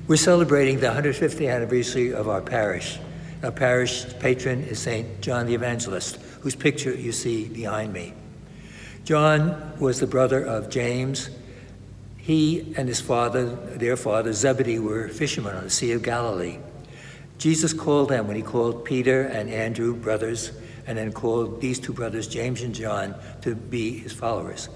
We're celebrating the 150th anniversary of our parish. Our parish patron is St. John the Evangelist, whose picture you see behind me. John was the brother of James. He and his father, their father, Zebedee, were fishermen on the Sea of Galilee. Jesus called them when he called Peter and Andrew brothers, and then called these two brothers, James and John, to be his followers.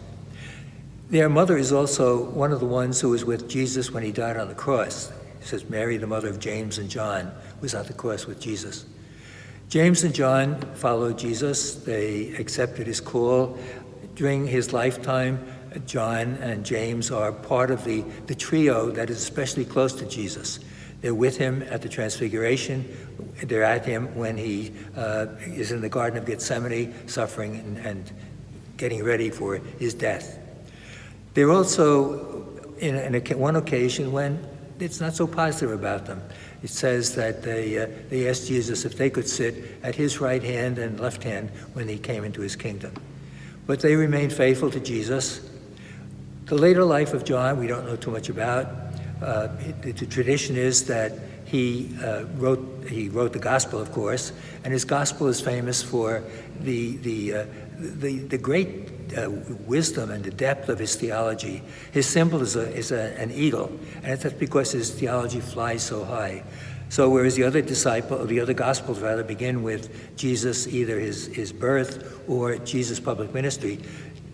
Their mother is also one of the ones who was with Jesus when he died on the cross. It says Mary, the mother of James and John, was on the cross with Jesus. James and John followed Jesus. They accepted his call. During his lifetime, John and James are part of the trio that is especially close to Jesus. They're with him at the Transfiguration. They're at him when he is in the Garden of Gethsemane, suffering and getting ready for his death. They're also in one occasion when it's not so positive about them. It says that they asked Jesus if they could sit at his right hand and left hand when he came into his kingdom. But they remained faithful to Jesus. The later life of John, we don't know too much about. The tradition is that he wrote the gospel, of course, and his gospel is famous for the great wisdom and the depth of his theology. His symbol is an eagle, and that's because his theology flies so high. So whereas the other gospels rather begin with Jesus, either his birth or Jesus' public ministry,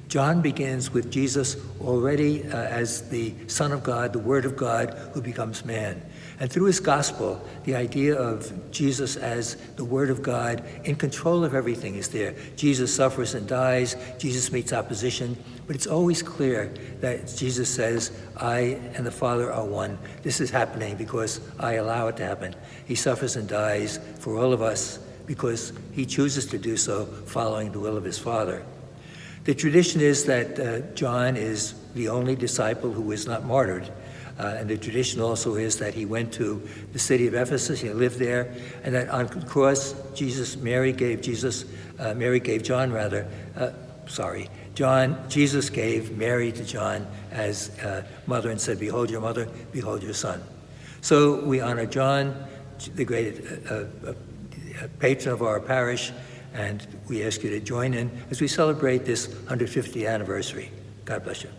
John begins with Jesus already as the Son of God, the Word of God, who becomes man. And through his gospel, the idea of Jesus as the Word of God in control of everything is there. Jesus suffers and dies. Jesus meets opposition. But it's always clear that Jesus says, I and the Father are one. This is happening because I allow it to happen. He suffers and dies for all of us because he chooses to do so following the will of his Father. The tradition is that John is the only disciple who was not martyred. And the tradition also is that he went to the city of Ephesus, he lived there, and that on the cross, Jesus gave Mary to John as mother and said, behold your mother, behold your son. So we honor John, the great patron of our parish, and we ask you to join in as we celebrate this 150th anniversary. God bless you.